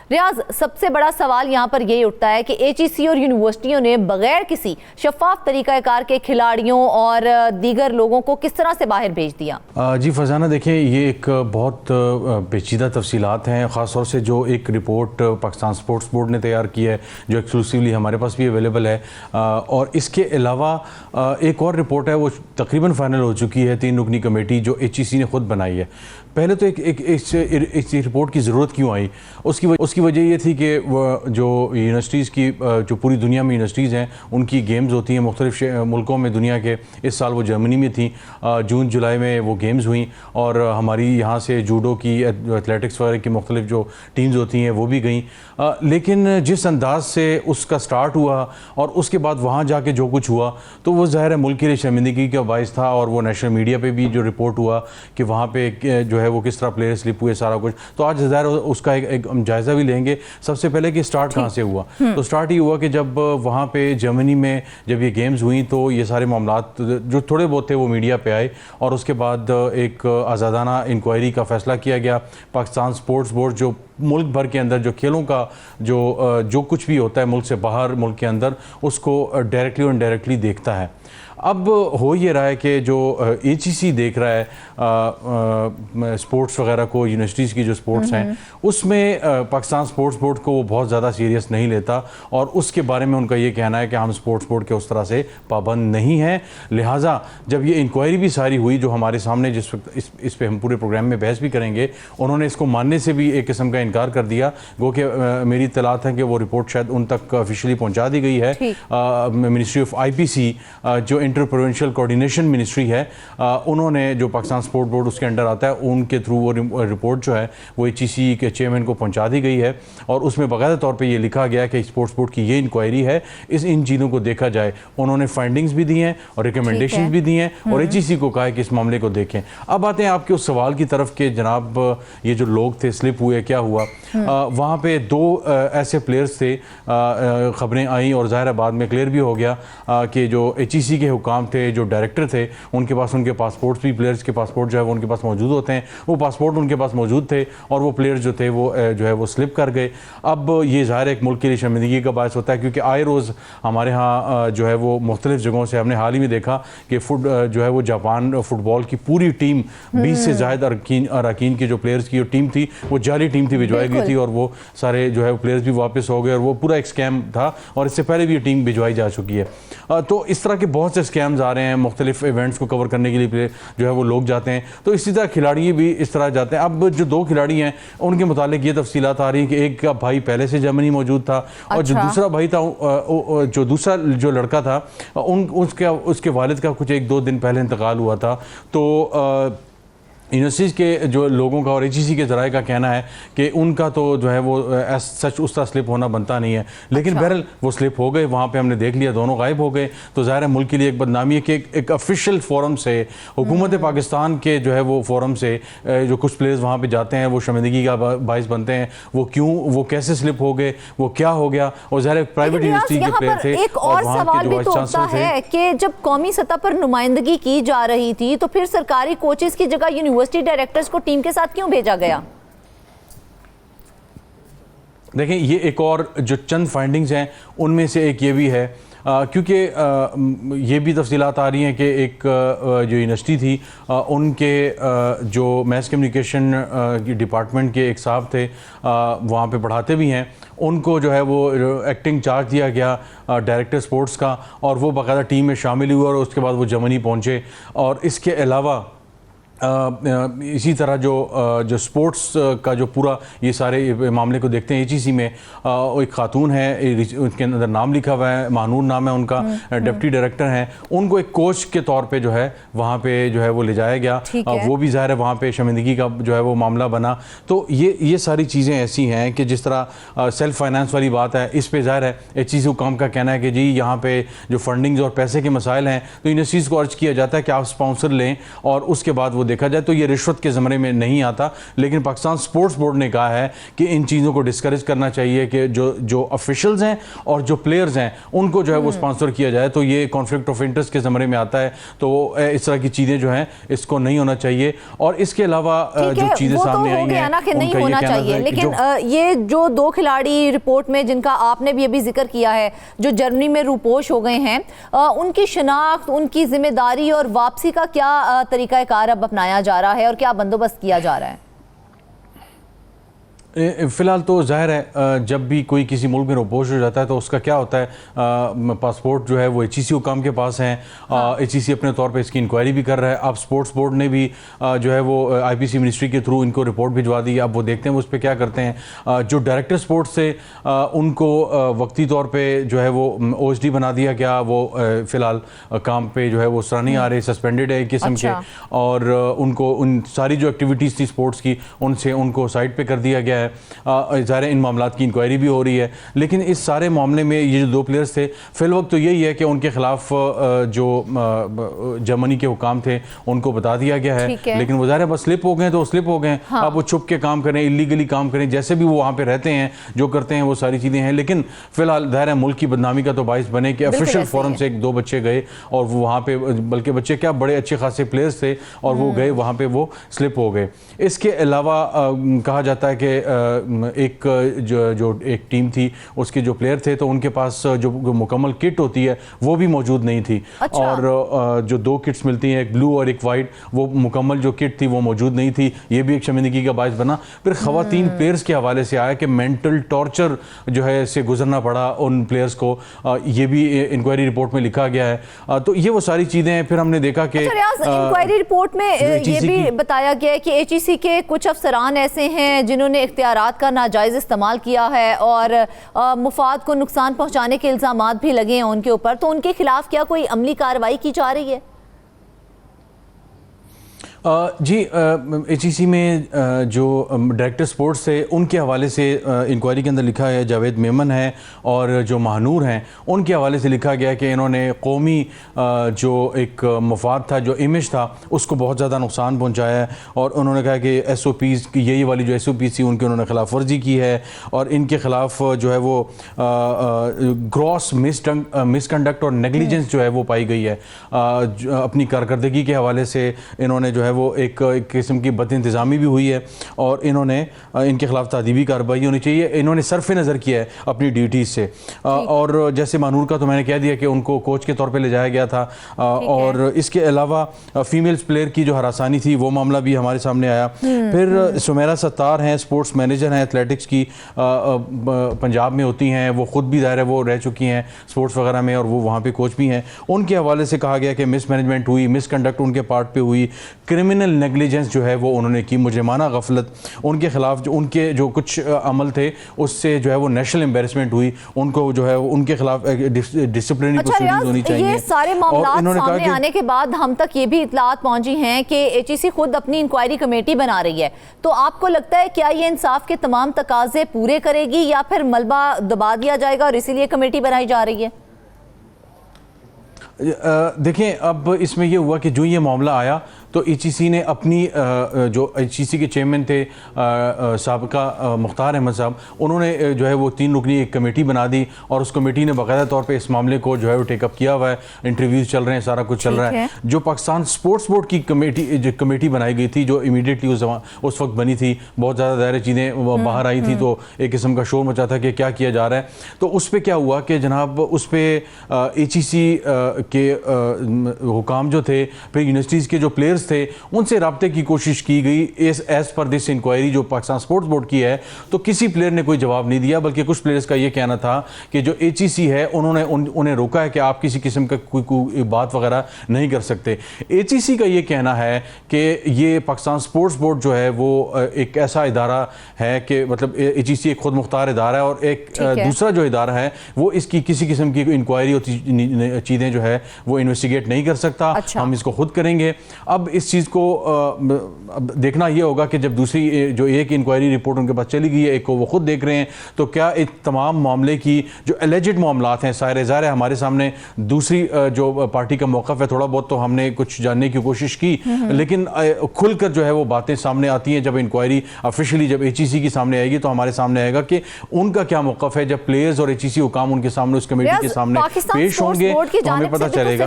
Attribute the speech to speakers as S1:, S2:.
S1: रियाज, सबसे बड़ा सवाल यहाँ पर यही उठता है कि एचईसी और यूनिवर्सिटियों ने बगैर किसी शफाफ तरीक़ाकार के खिलाड़ियों और दीगर लोगों को किस तरह से बाहर भेज दिया।
S2: जी फरजाना, देखें ये एक बहुत पेचीदा तफसीलात हैं, ख़ास तौर से जो एक रिपोर्ट पाकिस्तान स्पोर्ट्स बोर्ड ने तैयार की है जो एक्सक्लूसिवली हमारे पास भी अवेलेबल है, और इसके अलावा एक और रिपोर्ट है वो तकरीबन फाइनल हो चुकी है, 3 रुकनी कमेटी जो एचईसी ने खुद बनाई है। पहले तो इस रिपोर्ट की ज़रूरत क्यों आई, उसकी वजह ये थी कि जो यूनिवर्सिटीज़ की जो पूरी दुनिया में यूनिवर्सिटीज़ हैं उनकी गेम्स होती हैं मुख्तलिफ मुल्कों में दुनिया के। इस साल वो जर्मनी में थी, जून जुलाई में वो गेम्स हुई, और हमारी यहाँ से जूडो की एथलेटिक्स वगैरह की मुख्तलिफ जो टीम्स होती हैं वो भी गई। लेकिन जिस अंदाज से उसका स्टार्ट हुआ और उसके बाद वहाँ जाके जो कुछ हुआ तो वो ज़ाहिर है मुल्क के लिए शर्मिंदगी का बायस था, और वो नेशनल मीडिया पे भी जो रिपोर्ट हुआ कि वहाँ पे जो है वो किस तरह प्लेयर स्लिप हुए सारा कुछ। तो आज ज़ाहिर उसका एक जायज़ा भी लेंगे। सबसे पहले कि स्टार्ट कहाँ से हुआ, तो स्टार्ट ही हुआ कि जब वहाँ पे जर्मनी में जब ये गेम्स हुई तो ये सारे मामलात जो थोड़े बहुत थे वो मीडिया पे आए, और उसके बाद एक आज़ादाना इंक्वायरी का फ़ैसला किया गया। पाकिस्तान स्पोर्ट्स बोर्ड जो मुल्क भर के अंदर जो खेलों का जो कुछ भी होता है मुल्क से बाहर मुल्क के अंदर उसको डायरेक्टली और इनडायरेक्टली देखता है। अब हो ये रहा है कि जो एचईसी देख रहा है स्पोर्ट्स वगैरह को, यूनिवर्सिटीज़ की जो स्पोर्ट्स हैं उसमें पाकिस्तान स्पोर्ट्स बोर्ड को वो बहुत ज़्यादा सीरियस नहीं लेता, और उसके बारे में उनका ये कहना है कि हम स्पोर्ट्स बोर्ड के उस तरह से पाबंद नहीं हैं। लिहाजा जब ये इंक्वायरी भी सारी हुई जो हमारे सामने, जिस वक्त इस पर हम पूरे प्रोग्राम में बहस भी करेंगे, उन्होंने इसको मानने से भी एक किस्म का इनकार कर दिया। गो कि मेरी इत्तलात है कि वो रिपोर्ट शायद उन तक ऑफिशियली पहुँचा दी गई है। मिनिस्ट्री ऑफ IPC जो इंटर प्रोविंशियल कोऑर्डिनेशन मिनिस्ट्री है, उन्होंने जो पाकिस्तान स्पोर्ट बोर्ड उसके अंडर आता है उनके थ्रू वो रिपोर्ट जो है वो एचईसी के चेयरमैन को पहुंचा दी गई है, और उसमें बाकायदा तौर पे ये लिखा गया कि स्पोर्ट्स बोर्ड की ये इंक्वायरी है, इन चीज़ों को देखा जाए। उन्होंने फाइंडिंग्स भी दी हैं और रिकमेंडेशन भी दी हैं, और एचईसी को कहा है कि इस मामले को देखें। अब आते हैं आपके उस सवाल की तरफ कि जनाब ये जो लोग थे स्लिप हुए, क्या हुआ। वहाँ पे 2 ऐसे प्लेयर्स थे, खबरें आई और ज़ाहिर बाद में क्लियर भी हो गया कि जो एचईसी के हुकाम थे, जो डायरेक्टर थे, उनके पासपोर्ट्स भी, प्लेयर्स के पासपोर्ट जो है वो उनके पास मौजूद होते हैं, वो पासपोर्ट उनके पास मौजूद थे, और वो प्लेयर्स जो थे वो जो है वो स्लिप कर गए। अब ये ज़ाहिर एक मुल्क के लिए शर्मिंदगी का बायस होता है, क्योंकि आए रोज़ हमारे यहाँ जो है वो मुख्तलिफ जगहों से हमने हाल ही में देखा कि जो है वो जापान फुटबॉल की पूरी टीम 20 से ज़ायद अरकान की जो प्लेयर्स की टीम थी वो जाली टीम थी, भिजवाई गई थी, और वो सारे जो है प्लेयर्स भी वापस हो गए, और वो पूरा एक स्कैम था, और इससे पहले भी ये टीम भिजवाई जा चुकी है। तो इस तरह के बहुत से स्कैम्स आ रहे हैं, मुख्तलिफ इवेंट्स को कवर करने के लिए जो है वो लोग जाते हैं, तो इसी तरह खिलाड़ी भी इस तरह जाते हैं। अब जो 2 खिलाड़ी हैं उनके मुतालिक ये तफसीलात आ रही हैं कि एक का भाई पहले से जर्मनी मौजूद था, और जो दूसरा भाई था, जो दूसरा जो लड़का था उसके वालिद का कुछ 1-2 दिन पहले इंतकाल हुआ था। तो यूनिवर्सिटीज़ के जो लोगों का और एचईसी के ज़राए का कहना है कि उनका तो जो है वो सच उस तरह स्लिप होना बनता नहीं है, लेकिन बहरहाल वो स्लिप हो गए, वहाँ पे हमने देख लिया दोनों गायब हो गए। तो ज़ाहिर है मुल्क के लिए एक बदनामी है कि एक ऑफिशियल फोरम से, हुकूमत पाकिस्तान के जो है वो फोरम से जो कुछ प्लेयर्स वहाँ पर जाते हैं वो शर्मिंदगी का बायस बनते हैं। वो कैसे स्लिप हो गए, वो क्या हो गया, और ज़ाहिर प्राइवेट यूनिवर्सिटी के प्लेयर थे।
S1: एक और सवाल भी तो होता है कि जब कौमी सतह पर नुमाइंदगी की जा रही थी तो फिर सरकारी कोचेस की जगह यूनिवर्सिटी डायरेक्टर्स को टीम के साथ क्यों भेजा गया?
S2: देखें, ये एक और जो चंद फाइंडिंग्स हैं उनमें से एक ये भी है, क्योंकि ये भी तफसीलात आ रही हैं कि एक जो यूनिवर्सिटी थी उनके जो मैस कम्युनिकेशन डिपार्टमेंट के एक साहब थे, वहाँ पे पढ़ाते भी हैं, उनको जो है वो एक्टिंग चार्ज दिया गया डायरेक्टर स्पोर्ट्स का, और वो बाकायदा टीम में शामिल हुए, और उसके बाद वो जर्मनी पहुँचे। और इसके अलावा इसी तरह जो स्पोर्ट्स का जो पूरा ये सारे मामले को देखते हैं, एचईसी में एक खातून है, उनके अंदर नाम लिखा हुआ है, मानूर नाम है उनका, डिप्टी डायरेक्टर हैं, उनको एक कोच के तौर पे जो है वहाँ पे जो है वो ले जाया गया। वो भी ज़ाहिर है वहाँ पे शर्मिंदगी का जो है वो मामला बना। तो ये सारी चीज़ें ऐसी हैं कि जिस तरह सेल्फ फाइनेंस वाली बात है, इस पर ज़ाहिर है एचईसी हुकाम का कहना है कि जी यहाँ पे जो फंडिंग्स और पैसे के मसाइल हैं, तो यूनिवर्सिटीज़ को अर्ज किया जाता है कि आप स्पॉन्सर लें, और उसके बाद वो देखा जाए तो ये रिश्वत के ज़मरे में नहीं आता, लेकिन पाकिस्तान स्पोर्ट्स बोर्ड ने कहा है कि इन चीज़ों को डिस्करेज करना चाहिए कि जो ऑफिशियल्स हैं और जो प्लेयर्स हैं उनको जो है वो स्पॉन्सर किया जाए, तो ये कॉन्फ्लिक्ट ऑफ इंटरेस्ट के ज़मरे में आता है। तो इस तरह की चीज़ें जो हैं इसको नहीं होना चाहिए। और इसके अलावा जो चीज़ें सामने आई हैं
S1: ना कि नहीं होना चाहिए, लेकिन ये जो 2 खिलाड़ी रिपोर्ट में जिनका आपने भी अभी जिक्र किया है जो जर्मनी में रूपोश हो गए हैं, उनकी शनाख्त, उनकी जिम्मेदारी और वापसी का क्या तरीकाकार अब अपनाया जा रहा है और क्या बंदोबस्त किया जा रहा है?
S2: फ़िलहाल तो ज़ाहिर है जब भी कोई किसी मुल्क में रोपोश हो जाता है तो उसका क्या होता है, पासपोर्ट जो है वो HEC हुकाम के पास हैं। HEC अपने तौर पे इसकी इंक्वायरी भी कर रहा है। अब स्पोर्ट्स बोर्ड ने भी जो है वो IPC मिनिस्ट्री के थ्रू इनको रिपोर्ट भिजवा दी। अब वो देखते हैं वो उस पर क्या करते हैं। जो डायरेक्टर स्पोर्ट्स से उनको वक्ती तौर पर जो है वो OSD बना दिया गया, वो फ़िलहाल काम पर जो है वो उस तरह नहीं आ रहे, सस्पेंडेड है एक किस्म के, और उनको उन सारी जो एक्टिविटीज़ थी स्पोर्ट्स की उनसे उनको साइड पर कर दिया गया है। ज़ाहिर इन मामलात की इंक्वायरी भी हो रही है, लेकिन इस सारे मामले में ये जो 2 प्लेयर्स थे फिल वक्त तो यही है कि उनके खिलाफ जो जर्मनी के हुकाम थे उनको बता दिया गया है, लेकिन वो ज़ाहिर बस स्लिप हो गए तो स्लिप हो गए। हाँ। अब वो छुप के काम करें, इलीगली काम करें, जैसे भी वो वहाँ पे रहते हैं जो करते हैं वो सारी चीज़ें हैं, लेकिन फिलहाल ज़ाहिर है मुल्क की बदनामी का तो बाइस बने कि ऑफिशियल फोरम से 1-2 बच्चे गए और वो वहाँ पे, बल्कि बच्चे क्या बड़े अच्छे खासे प्लेयर्स थे और वो गए वहाँ पे वो स्लिप हो गए। इसके अलावा कहा जाता है कि एक जो एक टीम थी उसके जो प्लेयर थे तो उनके पास जो मुकम्मल किट होती है वो भी मौजूद नहीं थी। अच्छा। और जो 2 किट्स मिलती हैं, एक ब्लू और एक वाइट, वो मुकम्मल जो किट थी वो मौजूद नहीं थी। ये भी एक शर्मिंदगी का बायस बना। फिर ख़वातीन प्लेयर्स के हवाले से आया कि मेंटल टॉर्चर जो है से गुजरना पड़ा उन प्लेयर्स को, ये भी इंक्वायरी रिपोर्ट में लिखा गया है। तो ये वो सारी चीज़ें हैं। फिर हमने देखा कि
S1: इंक्वायरी रिपोर्ट में ये भी बताया गया है कि HEC के कुछ अफसरान ऐसे हैं जिन्होंने इख्तियारात का नाजायज़ इस्तेमाल किया है और मुफाद को नुकसान पहुंचाने के इल्ज़ामात भी लगे हैं उनके ऊपर, तो उनके खिलाफ क्या कोई अमली कार्रवाई की जा रही है?
S2: जी, HEC में जो डायरेक्टर स्पोर्ट्स थे उनके हवाले से इंक्वायरी के अंदर लिखा है, जावेद मेमन है और जो महानूर हैं उनके हवाले से लिखा गया कि इन्होंने कौमी जो एक मफाद था, जो इमेज था, उसको बहुत ज़्यादा नुकसान पहुंचाया है। और उन्होंने कहा कि SOPs की यही वाली जो SOPs थी उनकी उन्होंने खिलाफ वर्जी की है और इनके ख़िलाफ़ जो है वो ग्रॉस मिसकंडक्ट और नेग्लिजेंस जो है वो पाई गई है। अपनी कारकर्दगी के हवाले से इन्होंने जो है वो एक किस्म की बदइंतज़ामी भी हुई है और इन्होंने इनके खिलाफ तादीबी कार्रवाई होनी चाहिए। इन्होंने सरफ नज़र किया है अपनी ड्यूटीज़ से। और जैसे मानूर का तो मैंने कह दिया कि उनको कोच के तौर पे ले जाया गया था। और इसके अलावा फीमेल्स प्लेयर की जो हरासानी थी वो मामला भी हमारे सामने आया। फिर सुमेरा सत्तार हैं, स्पोर्ट्स मैनेजर हैं एथलेटिक्स की, पंजाब में होती हैं, वो ख़ुद भी दायरा वो रह चुकी हैं स्पोर्ट्स वगैरह में और वो वहाँ पर कोच भी हैं। उनके हवाले से कहा गया कि मिसमैनेजमेंट हुई, मिसकंडक्ट उनके पार्ट पर हुई, क्रिमिनल नेग्लिजेंस जो है वो उन्होंने की, मुजरिमाना गफलत, उनके खिलाफ जो उनके जो कुछ अमल थे उससे जो है वो नेशनल एम्बेरसमेंट हुई, उनको जो है उनके खिलाफ डिसिप्लिनरी प्रोसीडिंग्स होनी चाहिए।
S1: ये सारे मामलात सामने आने के बाद हम तक ये भी इत्तलात पहुंची हैं कि HEC खुद अपनी इंक्वायरी कमेटी बना रही है, तो आपको लगता है क्या ये इंसाफ के तमाम तकाजे पूरे करेगी या फिर मलबा दबा दिया जाएगा और इसीलिए कमेटी बनाई जा रही है?
S2: देखें, अब इसमें यह हुआ कि जो ये मामला आया तो HEC ने अपनी जो HEC के चेयरमैन थे साबिका मुख्तार अहमद साहब, उन्होंने जो है वो 3 रुकनी एक कमेटी बना दी और उस कमेटी ने बाकायदा तौर पे इस मामले को जो है वो टेकअप किया हुआ है, इंटरव्यूज़ चल रहे हैं, सारा कुछ चल रहा है। जो पाकिस्तान स्पोर्ट्स बोर्ड की कमेटी बनाई गई थी जो इमीडिएटली उस वक्त बनी थी, बहुत ज़्यादा दायरे चीज़ें बाहर आई थी तो एक किस्म का शोर मचा था कि क्या किया जा रहा है। तो उस पर क्या हुआ कि जनाब उस पर HEC के हुकाम जो थे, फिर यूनिवर्सिटीज़ के जो प्लेयर्स थे, उनसे राब्ते की कोशिश की गई एज पर दिस इंक्वायरी जो पाकिस्तान स्पोर्ट्स बोर्ड की है। तो किसी प्लेयर ने कोई जवाब नहीं दिया, बल्कि कुछ प्लेयर्स का ये कहना था कि जो HEC है उन्होंने उन्हें रोका है कि आप किसी किस्म का कोई बात वगैरह नहीं कर सकते। HEC का ये कहना है कि ये पाकिस्तान स्पोर्ट्स बोर्ड जो है वो एक ऐसा इदारा है कि मतलब HEC एक खुद मुख्तार इदारा है और एक दूसरा जो इदारा है वो इसकी किसी किस्म की इंक्वायरी और चीज़ें जो है वो इन्वेस्टिगेट नहीं कर सकता। अच्छा। हम इसको खुद करेंगे। अब अब इस चीज़ को अब देखना ये होगा कि जब दूसरी जो एक इंक्वायरी रिपोर्ट उनके पास चली गई है, एक को वो खुद देख रहे हैं, तो क्या इस तमाम मामले की जो एलिजिड मामलात हैं, ज़ाहिर है हमारे सामने दूसरी जो पार्टी का मौक़िफ़ है, थोड़ा बहुत तो हमने कुछ जानने की कोशिश की, लेकिन खुलकर जो है वो बातें सामने आती हैं जब इंक्वायरी ऑफिशियली जब HEC की सामने आएगी, तो हमारे सामने आएगा कि उनका क्या मौक़िफ़ है। जब प्लेयर्स और HEC हुकाम उनके सामने, उस कमेटी के सामने पेश होंगे, तो हमें पता चलेगा।